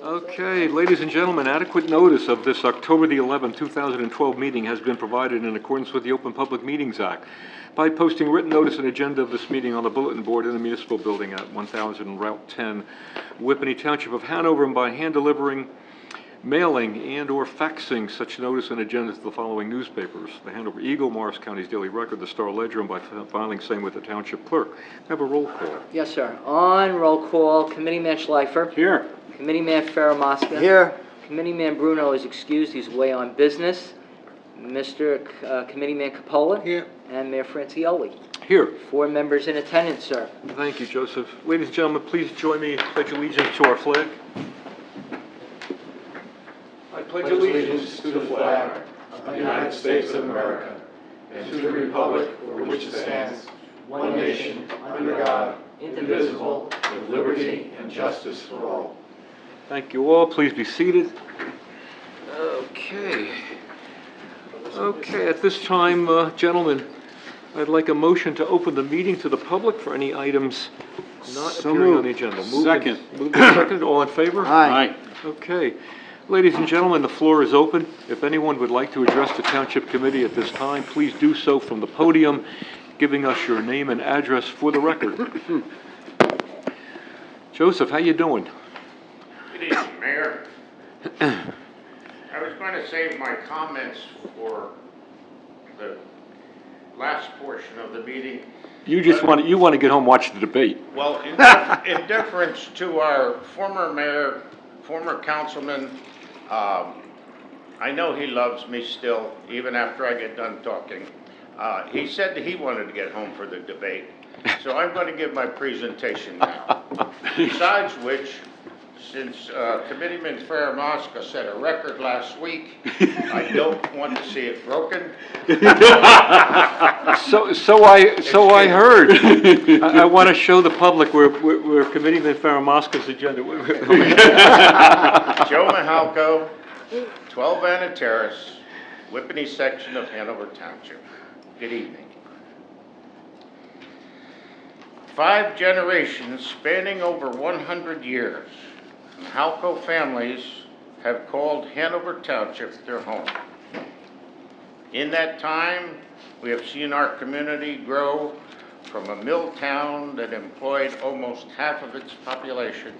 Okay, ladies and gentlemen, adequate notice of this October the 11th, 2012 meeting has been provided in accordance with the Open Public Meetings Act by posting written notice and agenda of this meeting on the bulletin board in the municipal building at 1000 Route 10, Whippany Township of Hanover, and by hand delivering, mailing, and/or faxing such notice and agenda to the following newspapers: the Hanover Eagle, Morris County's Daily Record, the Star Ledger, and by filing same with the Township Clerk. Have a roll call. Yes, sir. On roll call, Committeeman Schleifer. Here. Committeeman Farah-Mosca. Here. Committeeman Bruno is excused. He's away on business. Mr. Committeeman Capola. Here. And Mayor Francioli. Here. 4 members in attendance, sir. Thank you, Joseph. Ladies and gentlemen, please join me in pledge allegiance to our flag. I pledge allegiance to the flag of the United States of America and to the republic for which it stands, one nation, under God, indivisible, with liberty and justice for all. Thank you all. Please be seated. Okay. At this time, gentlemen, I'd like a motion to open the meeting to the public for any items not appearing on the agenda. Second. Moved and seconded. All in favor? Aye. Okay. Ladies and gentlemen, the floor is open. If anyone would like to address the Township Committee at this time, please do so from the podium, giving us your name and address for the record. Joseph, how you doing? Good evening, Mayor. I was going to save my comments for the last portion of the meeting. You just want to get home and watch the debate. Well, in deference to our former mayor, former councilman, I know he loves me still, even after I get done talking. He said that he wanted to get home for the debate, so I'm going to give my presentation now. Besides which, since Committeeman Farah-Mosca set a record last week, I don't want to see it broken. So I heard. I want to show the public where Committeeman Farah-Mosca's agenda. Joe Mahalko, 12 Anna Terrace, Whippany section of Hanover Township. Good evening. 5 generations spanning over 100 years, the Mahalko families have called Hanover Township their home. In that time, we have seen our community grow from a mill town that employed almost half of its population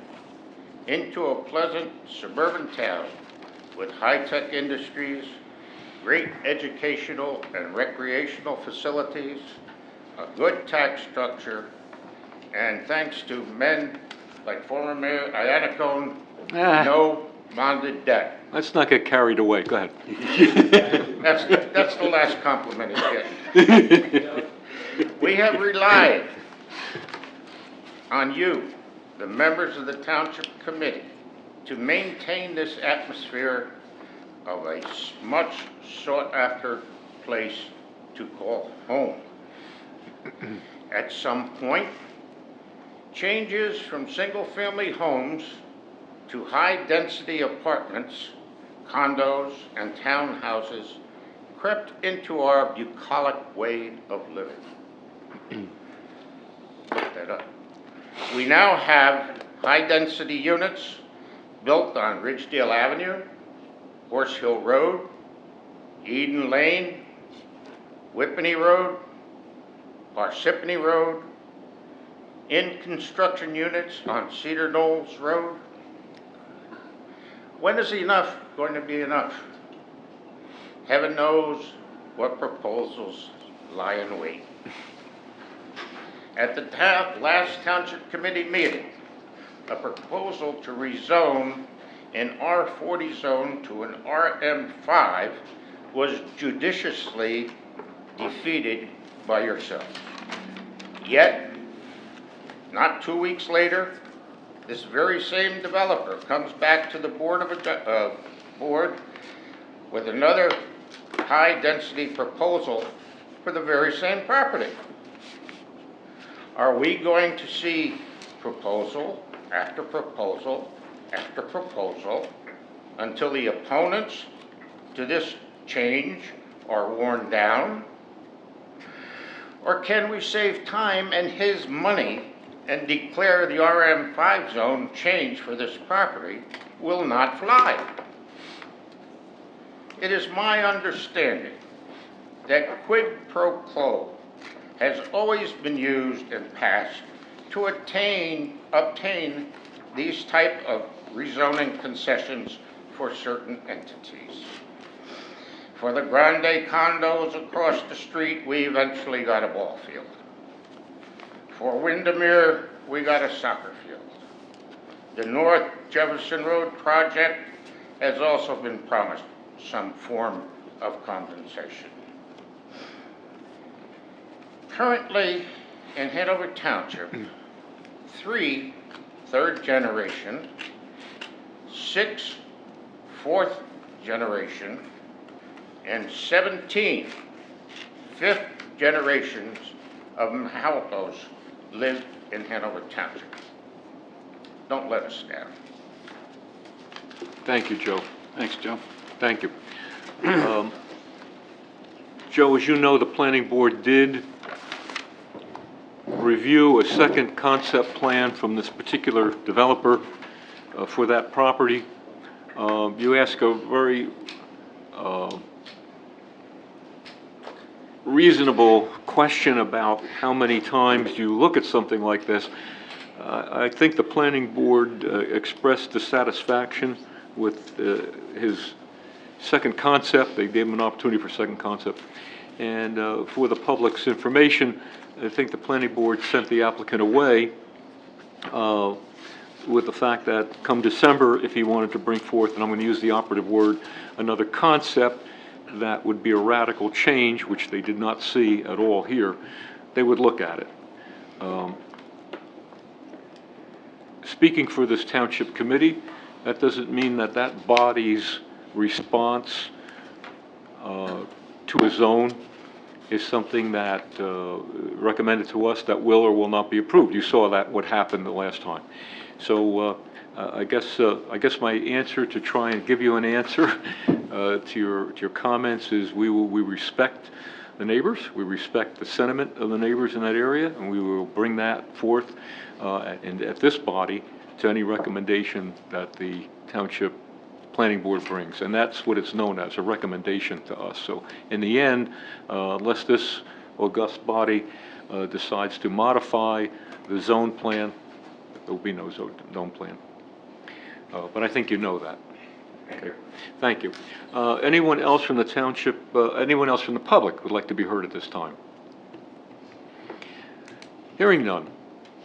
into a pleasant suburban town with high-tech industries, great educational and recreational facilities, a good tax structure, and thanks to men like former Mayor Iannacone, no bonded debt. Let's not get carried away. Go ahead. That's the last compliment he's getting. We have relied on you, the members of the Township Committee, to maintain this atmosphere of a much sought-after place to call home. At some point, changes from single-family homes to high-density apartments, condos, and townhouses crept into our bucolic way of living. Look that up. We now have high-density units built on Ridgedale Avenue, Horse Hill Road, Eden Lane, Whippany Road, Parsippany Road, in construction units on Cedar Knolls Road. When is enough going to be enough? Heaven knows what proposals lie in wait. At the last Township Committee meeting, a proposal to rezone an R40 zone to an RM5 was judiciously defeated by yourself. Yet, not 2 weeks later, this very same developer comes back to the board with another high-density proposal for the very same property. Are we going to see proposal after proposal after proposal until the opponents to this change are worn down? Or can we save time and his money and declare the RM5 zone change for this property will not fly. It is my understanding that quid pro quo has always been used in past to obtain these type of rezoning concessions for certain entities. For the grande condos across the street, we eventually got a ball field. For Windermere, we got a soccer field. The North Jefferson Road project has also been promised some form of compensation. Currently, in Hanover Township, 3 third generation, 6 fourth generation, and 17 fifth generations of Mahalcos live in Hanover Township. Don't let us down. Thank you, Joe. Thanks, Joe. Thank you. Joe, as you know, the planning board did review a second concept plan from this particular developer for that property. You ask a very reasonable question about how many times you look at something like this. I think the planning board expressed dissatisfaction with his second concept. They gave him an opportunity for second concept. And for the public's information, I think the planning board sent the applicant away with the fact that come December, if he wanted to bring forth, and I'm going to use the operative word, another concept that would be a radical change, which they did not see at all here, they would look at it. Speaking for this township committee, that doesn't mean that that body's response to a zone is something that recommended to us that will or will not be approved. You saw that what happened the last time. So I guess my answer to try and give you an answer to your comments is we respect the neighbors, we respect the sentiment of the neighbors in that area, and we will bring that forth and at this body to any recommendation that the township planning board brings, and that's what it's known as, a recommendation to us. So in the end, unless this august body decides to modify the zone plan, there will be no zone plan. But I think you know that. Okay. Thank you. Anyone else from the township, anyone else from the public would like to be heard at this time? Hearing none.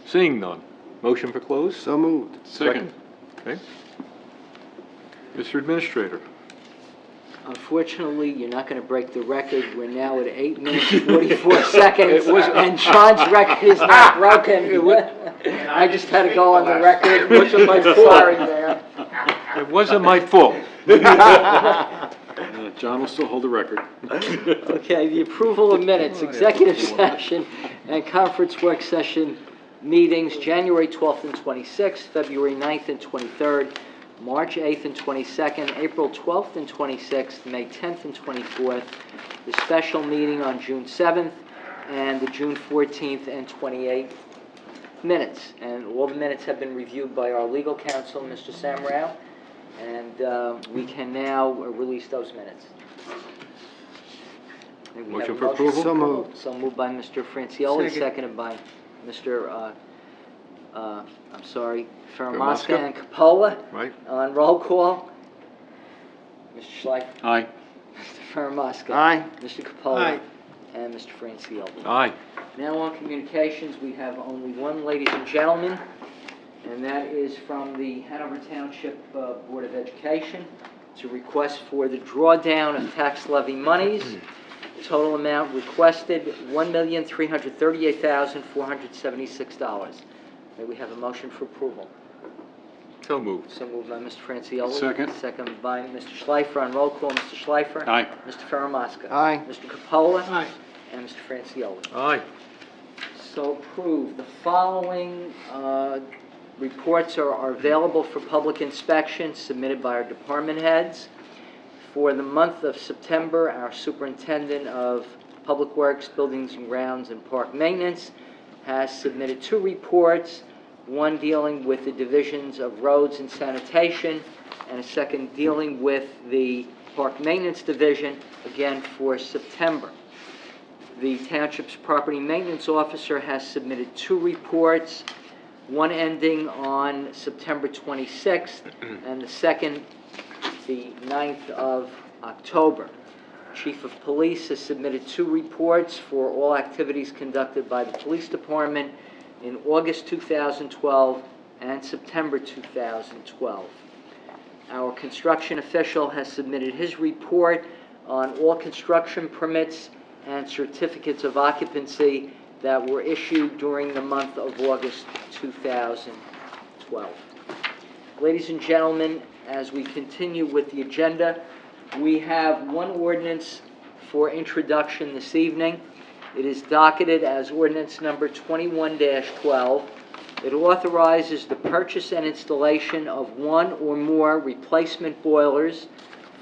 Seeing none. Motion for close? So moved. Second. Okay. Mr. Administrator. Unfortunately, you're not going to break the record. We're now at 8 minutes and 44 seconds, and John's record is not broken. I just had to go on the record. It wasn't my fault. Sorry, Mayor. It wasn't my fault. John will still hold the record. Okay, the approval of minutes, executive session and conference work session meetings, January 12th and 26th, February 9th and 23rd, March 8th and 22nd, April 12th and 26th, May 10th and 24th, the special meeting on June 7th, and the June 14th and 28th minutes. And all the minutes have been reviewed by our legal counsel, Mr. Samrao, and we can now release those minutes. And we have Motion a for approval? So moved. So moved by Mr. Francioli, Second. seconded by Mr. Farmasca Farmasca. and Capola. Right? On roll call, Mr. Schleifer, Aye. Mr. Farmasca. Aye. Mr. Capola. Aye. And Mr. Francioli. Aye. Now on communications, we have only one, ladies and gentlemen, and that is from the Hanover Township Board of Education. It's a request for the drawdown of tax levy monies. Total amount requested, $1,338,476. May we have a motion for approval? So moved. So moved by Mr. Francioli. Second. Second by Mr. Schleifer. On roll call, Mr. Schleifer. Aye. Mr. Farmasca. Aye. Mr. Capola. Aye. And Mr. Francioli. Aye. So approved. The following reports are available for public inspection, submitted by our department heads. For the month of September, our Superintendent of Public Works, Buildings and Grounds, and Park Maintenance has submitted 2 reports. one dealing with the divisions of roads and sanitation, and a second dealing with the park maintenance division, again for September. The township's property maintenance officer has submitted 2 reports, one ending on September 26th, and the second the 9th of October. Chief of Police has submitted 2 reports for all activities conducted by the police department in August 2012 and September 2012. Our construction official has submitted his report on all construction permits and certificates of occupancy that were issued during the month of August 2012. Ladies and gentlemen, as we continue with the agenda, we have one ordinance for introduction this evening. It is docketed as ordinance number 21-12. It authorizes the purchase and installation of 1 or more replacement boilers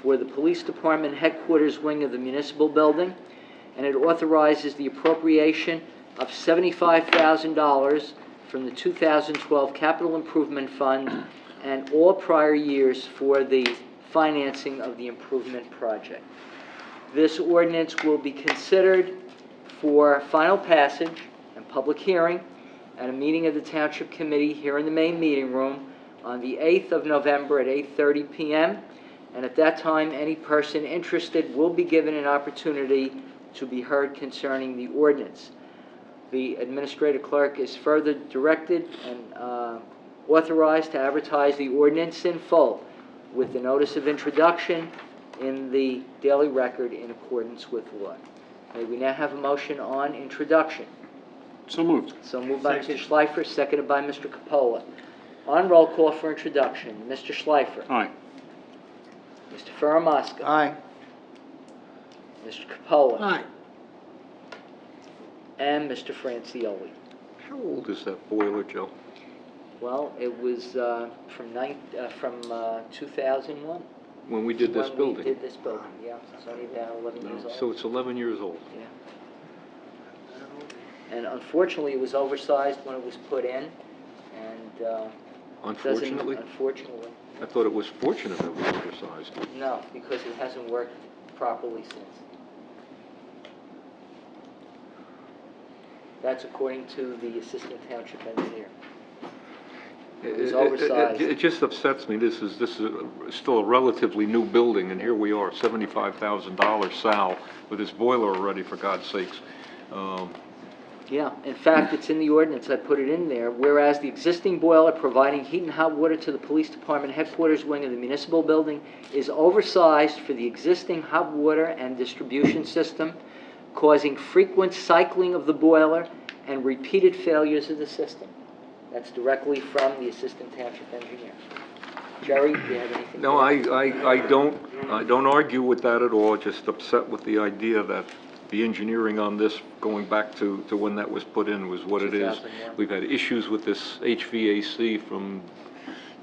for the Police Department Headquarters Wing of the Municipal Building, and it authorizes the appropriation of $75,000 from the 2012 Capital Improvement Fund and all prior years for the financing of the improvement project. This ordinance will be considered for final passage and public hearing at a meeting of the Township Committee here in the main meeting room on the 8th of November at 8:30 p.m. And at that time, any person interested will be given an opportunity to be heard concerning the ordinance. The Administrative Clerk is further directed and authorized to advertise the ordinance in full with the notice of introduction in the Daily Record in accordance with law. May we now have a motion on introduction? So moved. So moved by Mr. Schleifer, seconded by Mr. Capola. On roll call for introduction, Mr. Schleifer. Aye. Mr. Ferramaska. Aye. Mr. Capola. Aye. And Mr. Francioli. How old is that boiler, Joe? Well, it was from 2001. When we did this When building? we did this building, yeah. It's only about 11 years old. So it's 11 years old. Yeah. And unfortunately, it was oversized when it was put in, and Unfortunately? Unfortunately. I thought it was fortunate that it was oversized. No, because it hasn't worked properly since. That's according to the Assistant Township Engineer. It was oversized. It just upsets me. This is still a relatively new building, and here we are, $75,000 Sal, with this boiler already, for God's sakes. Yeah, in fact, it's in the ordinance, I put it in there, whereas the existing boiler providing heat and hot water to the Police Department Headquarters Wing of the Municipal Building is oversized for the existing hot water and distribution system, causing frequent cycling of the boiler and repeated failures of the system. That's directly from the Assistant Township Engineer. Jerry, do you have anything? No, I don't argue with that at all, just upset with the idea that the engineering on this, going back to when that was put in, was what it is. 2001. We've had issues with this HVAC from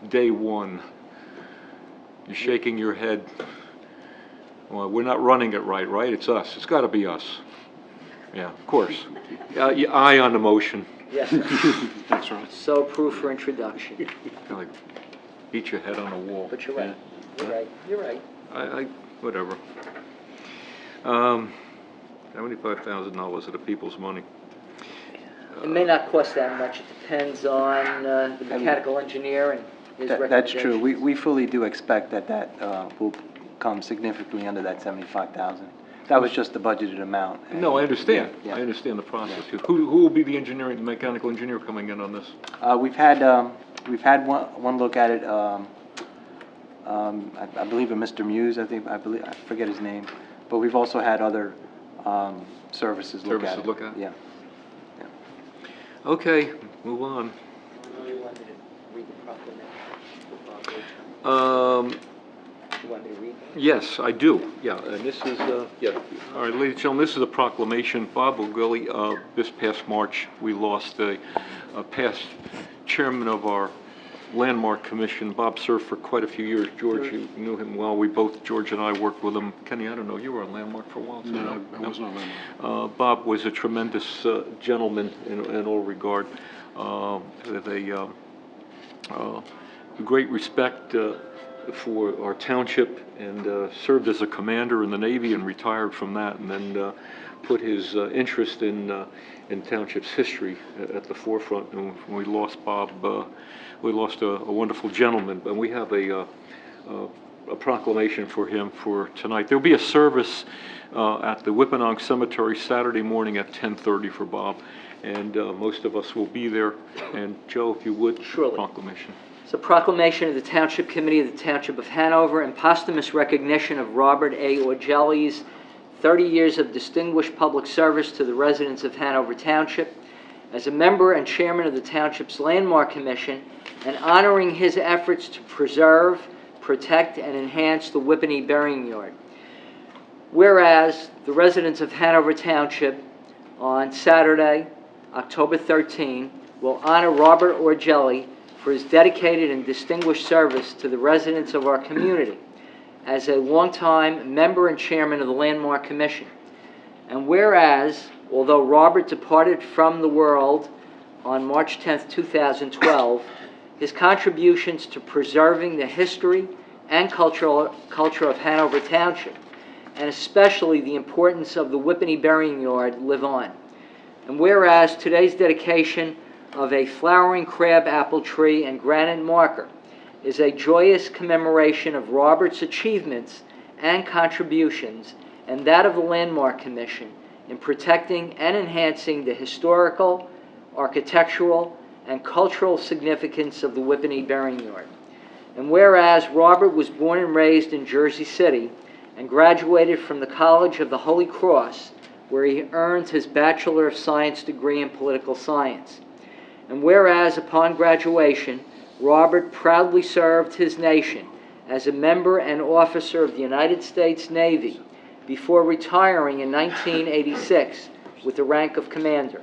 day one. You're shaking your head. Well, we're not running it right? It's us. It's got to be us. Yeah, of course. Aye on the motion. Yes, sir. That's right. So approved for introduction. Kind of like beat your head on a wall. But you're right. You're right. You're right. Whatever. $75,000 of the people's money. It may not cost that much. It depends on the mechanical engineer and his recommendation. That's true. We fully do expect that will come significantly under that 75,000. That was just the budgeted amount. No, I understand. Yeah. I understand the process. Who will be the mechanical engineer coming in on this? We've had one look at it. I believe a Mr. Muse. I forget his name, but we've also had other services look at it. Yeah. Okay, move on. You want me to read the proclamation? You want me to read that? Yes, I do, yeah, and this is, yeah. All right, ladies and gentlemen, this is a proclamation. Bob O'Gilly, this past March, we lost a past chairman of our Landmark Commission. Bob served for quite a few years. George, you knew him well. George and I worked with him. Kenny, I don't know, you were on Landmark for a while, too? No, I was not on Landmark. Bob was a tremendous gentleman in all regard. with a great respect for our township, and served as a commander in the Navy and retired from that, and then put his interest in township's history at the forefront. And when we lost Bob, we lost a wonderful gentleman, and we have a proclamation for him for tonight. There'll be a service at the Whippenong Cemetery Saturday morning at 10:30 for Bob, and most of us will be there. And Joe, if you would, Surely. proclamation. It's a proclamation of the Township Committee of the Township of Hanover and posthumous recognition of Robert A. Orgelli's 30 years of distinguished public service to the residents of Hanover Township. As a member and chairman of the Township's Landmark Commission, and honoring his efforts to preserve, protect, and enhance the Whippany Burying Yard. Whereas the residents of Hanover Township on Saturday, October 13, will honor Robert Orgelli for his dedicated and distinguished service to the residents of our community as a longtime member and chairman of the Landmark Commission. And whereas, although Robert departed from the world on March 10, 2012, his contributions to preserving the history and culture of Hanover Township, and especially the importance of the Whippany Burying Yard, live on. And whereas today's dedication of a flowering crab apple tree and granite marker is a joyous commemoration of Robert's achievements and contributions, and that of the Landmark Commission in protecting and enhancing the historical, architectural, and cultural significance of the Whippany Burying Yard. And whereas Robert was born and raised in Jersey City and graduated from the College of the Holy Cross, where he earned his Bachelor of Science degree in Political Science. And whereas upon graduation, Robert proudly served his nation as a member and officer of the United States Navy before retiring in 1986 with the rank of commander.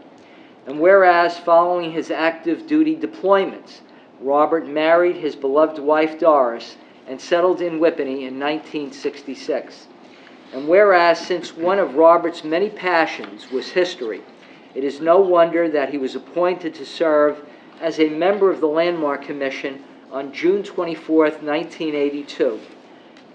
And whereas following his active duty deployments, Robert married his beloved wife Doris and settled in Whippany in 1966. And whereas since one of Robert's many passions was history, it is no wonder that he was appointed to serve as a member of the Landmark Commission on June 24, 1982.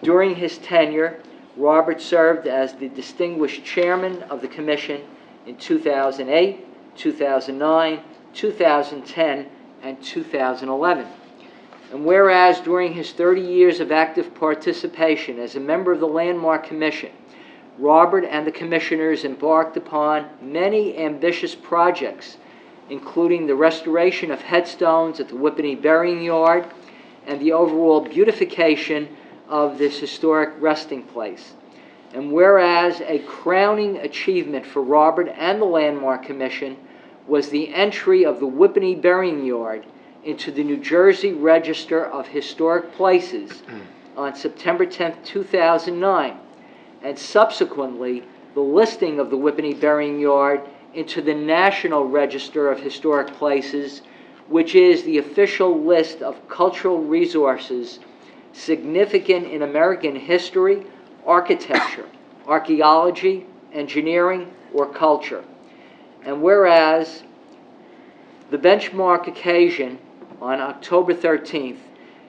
During his tenure, Robert served as the distinguished chairman of the commission in 2008, 2009, 2010, and 2011. And whereas during his 30 years of active participation as a member of the Landmark Commission, Robert and the commissioners embarked upon many ambitious projects, including the restoration of headstones at the Whippany Burying Yard and the overall beautification of this historic resting place. And whereas a crowning achievement for Robert and the Landmark Commission was the entry of the Whippany Burying Yard into the New Jersey Register of Historic Places on September 10, 2009, and subsequently the listing of the Whippany Burying Yard into the National Register of Historic Places, which is the official list of cultural resources significant in American history, architecture, archaeology, engineering, or culture. And whereas the benchmark occasion on October 13th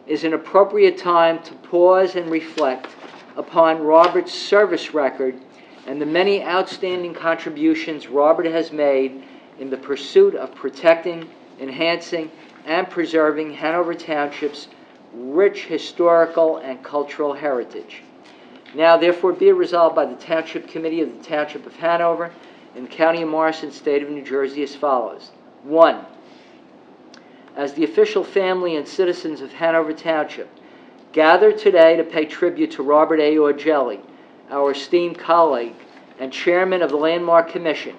is an appropriate time to pause and reflect upon Robert's service record and the many outstanding contributions Robert has made in the pursuit of protecting, enhancing, and preserving Hanover Township's rich historical and cultural heritage. Now, therefore, be it resolved by the Township Committee of the Township of Hanover in the County of Morrison, State of New Jersey, as follows. 1. As the official family and citizens of Hanover Township gather today to pay tribute to Robert A. Orgelli, our esteemed colleague and chairman of the Landmark Commission,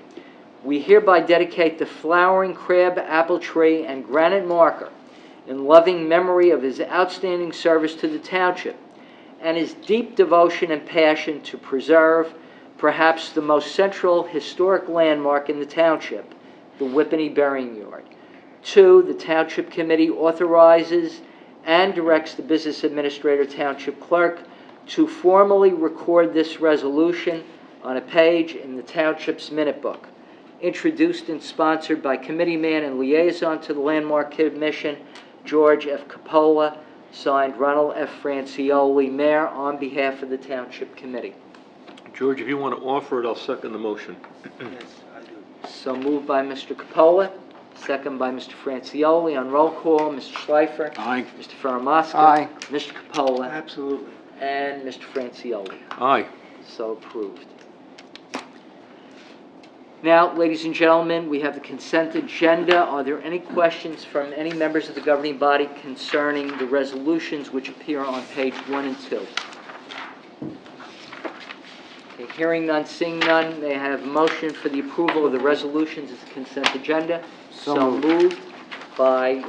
we hereby dedicate the flowering crab apple tree and granite marker in loving memory of his outstanding service to the township and his deep devotion and passion to preserve perhaps the most central historic landmark in the township, the Whippany Burying Yard. 2, the Township Committee authorizes and directs the Business Administrator Township Clerk to formally record this resolution on a page in the Township's minute book. introduced and sponsored by committee man and liaison to the Landmark Commission, George F. Capola, signed Ronald F. Francioli, Mayor, on behalf of the Township Committee. George, if you want to offer it, I'll second the motion. So moved by Mr. Capola, second by Mr. Francioli. On roll call, Mr. Schleifer. Aye. Mr. Faramasca. Aye. Mr. Capola. Absolutely. And Mr. Francioli. Aye. So approved. Now, ladies and gentlemen, we have the consent agenda. Are there any questions from any members of the governing body concerning the resolutions which appear on page 1 and 2? Okay, hearing none, seeing none, may I have a motion for the approval of the resolutions as a consent agenda? So moved by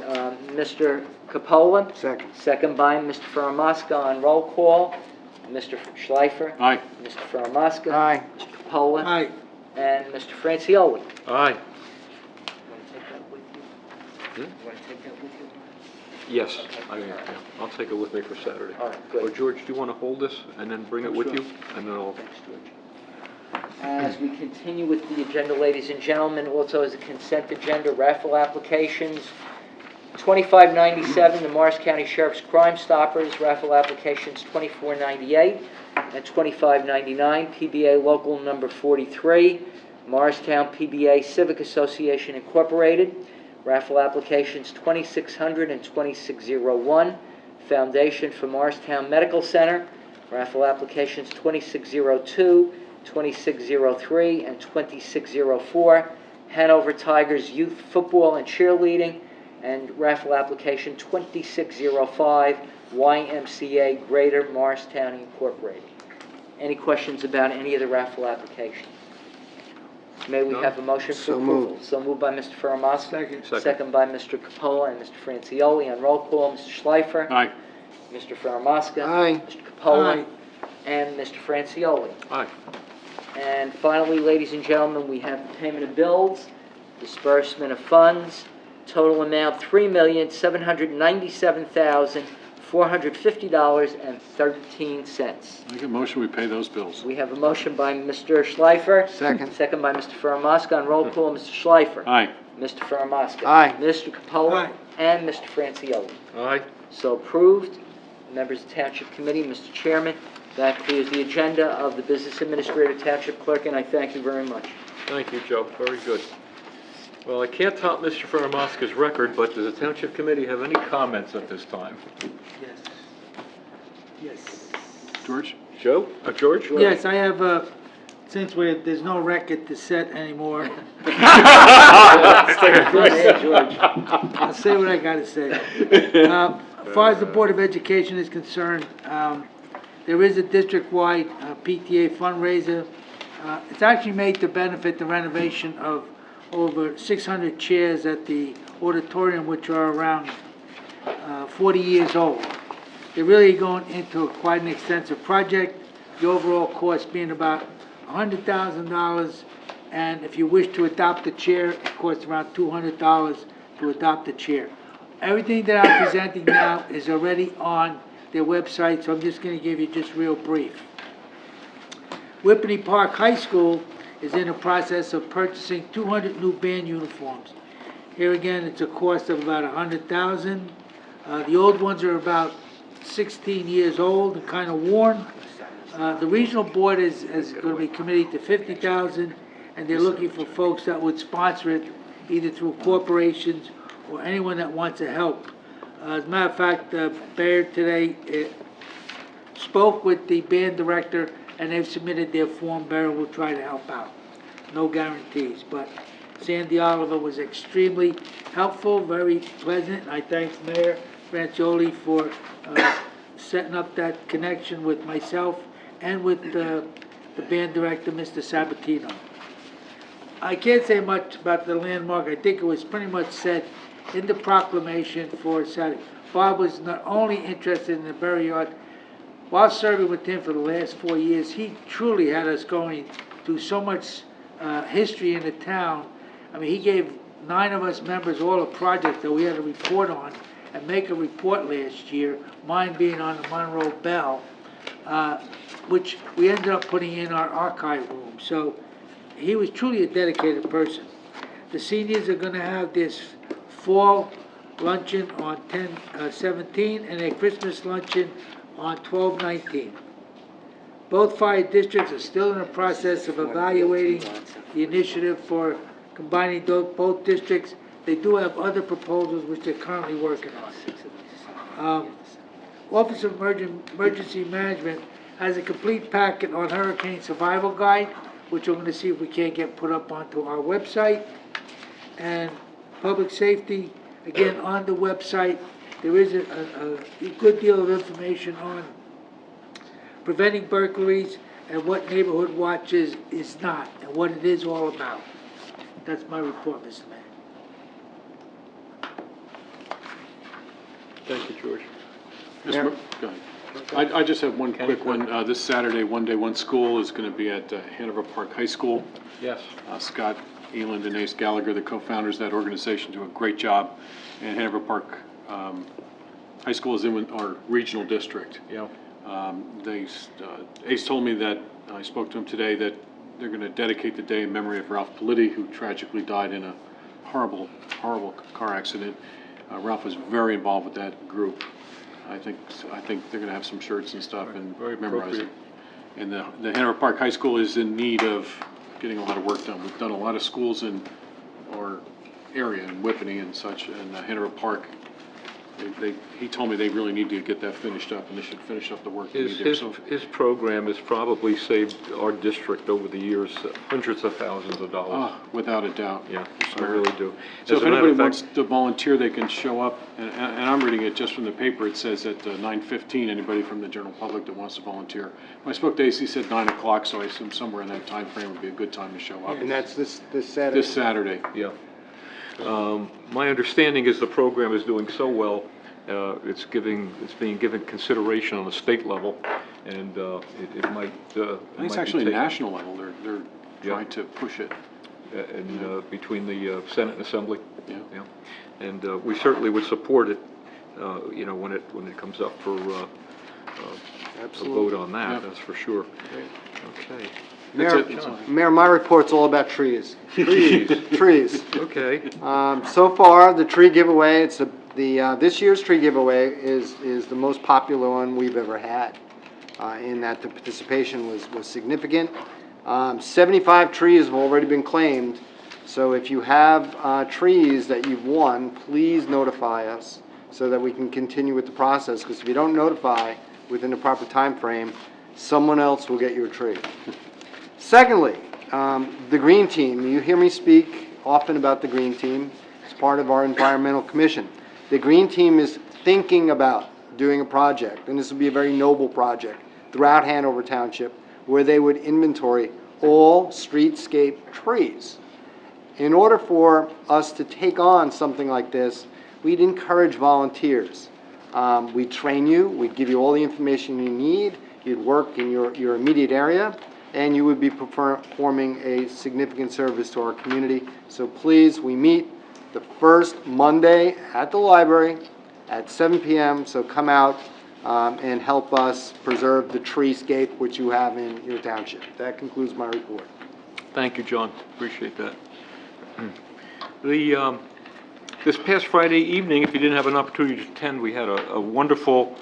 Mr. Capola. Second. Second by Mr. Faramasca. On roll call, Mr. Schleifer. Aye. Mr. Faramasca. Aye. Mr. Capola. Aye. And Mr. Francioli. Aye. You want to take that with you? You want to take that with you? Yes, I'll take it with me for Saturday. All right, good. Or George, do you want to hold this and then bring it with you? And then I'll... Thanks, George. As we continue with the agenda, ladies and gentlemen, also as a consent agenda, raffle applications. 2597, the Morris County Sheriff's Crime Stoppers, raffle applications 2498 and 2599, PBA Local Number 43, Morristown PBA Civic Association Incorporated, raffle applications 2600 and 2601, Foundation for Morristown Medical Center, raffle applications 2602, 2603, and 2604, Hanover Tigers Youth Football and Cheerleading, and raffle application 2605, YMCA Greater Morristown Incorporated. Any questions about any of the raffle applications? May we No. have a motion for So approval? moved. So moved by Mr. Faramasca. Second. Second by Mr. Capola and Mr. Francioli. On roll call, Mr. Schleifer. Aye. Mr. Faramasca. Aye. Mr. Capola. Aye. And Mr. Francioli. Aye. And finally, ladies and gentlemen, we have the payment of bills, disbursement of funds, total amount $3,797,450.13. Make a motion, we pay those bills. We have a motion by Mr. Schleifer. Second. Second by Mr. Faramasca. On roll call, Mr. Schleifer. Aye. Mr. Faramasca. Aye. Mr. Capola. Aye. And Mr. Francioli. Aye. So approved. Members of the Township Committee, Mr. Chairman, that clears the agenda of the Business Administrator, Township Clerk, and I thank you very much. Thank you, Joe. Very good. Well, I can't top Mr. Faramasca's record, but does the Township Committee have any comments at this time? Yes. Yes. George? Joe? George? Yes, I have, since there's no record to set anymore, Hey, George. I'll say what I gotta say. As far as the Board of Education is concerned, there is a district-wide PTA fundraiser. It's actually made to benefit the renovation of over 600 chairs at the auditorium, which are around 40 years old. They're really going into quite an extensive project, the overall cost being about $100,000, and if you wish to adopt a chair, it costs around $200 to adopt a chair. Everything that I'm presenting now is already on their website, so I'm just going to give you just real brief. Whippany Park High School is in the process of purchasing 200 new band uniforms. Here again, it's a cost of about $100,000. The old ones are about 16 years old and kind of worn. The regional board is going to be committed to $50,000, and they're looking for folks that would sponsor it, either through corporations or anyone that wants to help. As a matter of fact, Baird today spoke with the band director, and they've submitted their form. Baird will try to help out. No guarantees, but Sandy Oliver was extremely helpful, very pleasant. I thank Mayor Francioli for setting up that connection with myself and with the band director, Mr. Sabatino. I can't say much about the landmark. I think it was pretty much said in the proclamation for Saturday. Bob was not only interested in the burial yard. While serving with him for the last 4 years, he truly had us going through so much history in the town. I mean, he gave 9 of us members all a project that we had to report on and make a report last year, mine being on the Monroe Bell, which we ended up putting in our archive room. So he was truly a dedicated person. The seniors are gonna have this fall luncheon on 10/17 and a Christmas luncheon on 12/19. Both fire districts are still in the process of evaluating the initiative for combining both districts. They do have other proposals which they're currently working on. Office of Emergency Management has a complete packet on Hurricane Survival Guide, which we're gonna see if we can't get put up onto our website. And Public Safety, again, on the website, there is a good deal of information on preventing burglaries and what Neighborhood Watch is not, and what it is all about. That's my report, Mr. Mayor. Thank you, George. Go ahead. I just have one quick one. This Saturday, One Day, One School is going to be at Hanover Park High School. Yes. Scott Eland and Ace Gallagher, the co-founders of that organization, do a great job. And Hanover Park High School is in our regional district. Yeah. Ace told me that, I spoke to him today, that they're going to dedicate the day in memory of Ralph Politti, who tragically died in a horrible, horrible car accident. Ralph was very involved with that group. I think they're going to have some shirts and stuff and Very memorize it. appropriate. And the Hanover Park High School is in need of getting a lot of work done. We've done a lot of schools in our area, in Whippany and such, and Hanover Park. He told me they really need to get that finished up, and they should finish up the work they need there. So His program has probably saved our district over the years hundreds of thousands of dollars. without a doubt. Yeah, I really do. So As if a matter anybody of fact- wants to volunteer, they can show up, and I'm reading it just from the paper, it says at 9:15, anybody from the general public that wants to volunteer. When I spoke to Ace, he said 9 o'clock, so I assume somewhere in that time frame would be a good time to show up. And that's this Saturday? This Saturday. Yeah. My understanding is the program is doing so well, it's being given consideration on the state level, and it might. I think it's actually national level, they're trying to push it. Between the Senate and Assembly. Yeah. Yeah. And we certainly would support it, when it comes up for a vote on that. Yep. That's for sure. Okay. Mayor, my report's all about trees. Trees. Trees. Okay. So far, the tree giveaway, it's this year's tree giveaway is the most popular one we've ever had, in that the participation was significant. 75 trees have already been claimed, so if you have trees that you've won, please notify us so that we can continue with the process, because if you don't notify within the proper time frame, someone else will get your tree. Secondly, the Green Team. You hear me speak often about the Green Team. It's part of our environmental commission. The Green Team is thinking about doing a project, and this will be a very noble project, throughout Hanover Township, where they would inventory all streetscape trees. In order for us to take on something like this, we'd encourage volunteers. We'd train you, we'd give you all the information you need, you'd work in your immediate area, and you would be performing a significant service to our community. So please, we meet the first Monday at the library at 7 p.m., so come out and help us preserve the treescape which you have in your township. That concludes my report. Thank you, John. Appreciate that. This past Friday evening, if you didn't have an opportunity to attend, we had a wonderful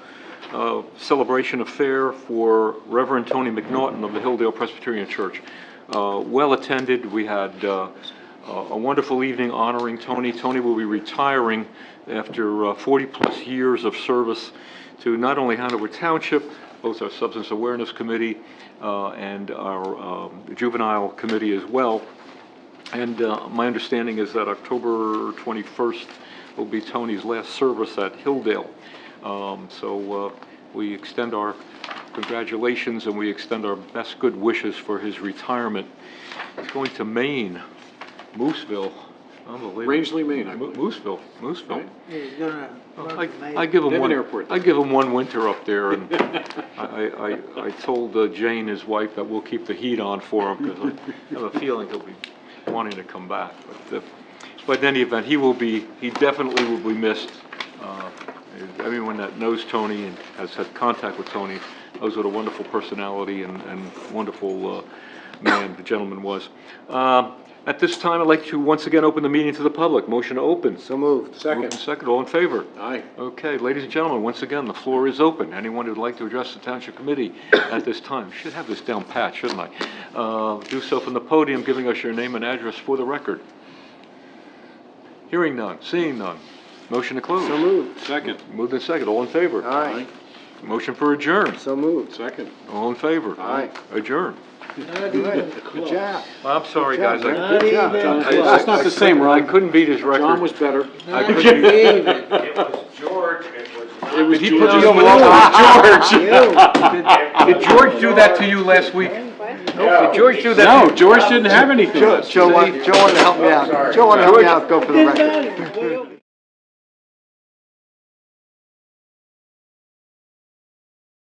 celebration affair for Reverend Tony McNaughton of the Hilldale Presbyterian Church. Well attended. We had a wonderful evening honoring Tony. Tony will be retiring after 40-plus years of service to not only Hanover Township, both our Substance Awareness Committee and our Juvenile Committee as well. And my understanding is that October 21st will be Tony's last service at Hilldale. So we extend our congratulations and we extend our best good wishes for his retirement. He's going to Maine, Mooseville. Unbelievable. Rangeley, Maine, I believe. Mooseville. Right? Yeah, he's gonna work for me. I give him They have one. an airport. I give him one winter up there, and I told Jane, his wife, that we'll keep the heat on for him because I have a feeling he'll be wanting to come back. But in any event, he definitely will be missed. Everyone that knows Tony and has had contact with Tony knows what a wonderful personality and wonderful man the gentleman was. At this time, I'd like to once again open the meeting to the public. Motion to open. So moved. Moved and second, all in favor? Aye. Okay, ladies and gentlemen, once again, the floor is open. Anyone who'd like to address the Township Committee at this time? Should have this down pat, shouldn't I? Do so from the podium, giving us your name and address for the record. Hearing none, seeing none. Motion to close. So moved. Second. Moved and second, all in favor? Aye. Motion for adjourn. So moved. Second. All in favor? Aye. Adjourn. Good job. I'm sorry, guys. Not even That's not the same, I Ron. couldn't beat his record. John was better. I couldn't beat- It was George, it was not. It was He George. put you over George. Did George do that to you last week? Did George do that? No, to you? George didn't have anything. Joe wanted to help me out. Joe wanted to help me out, go for the record.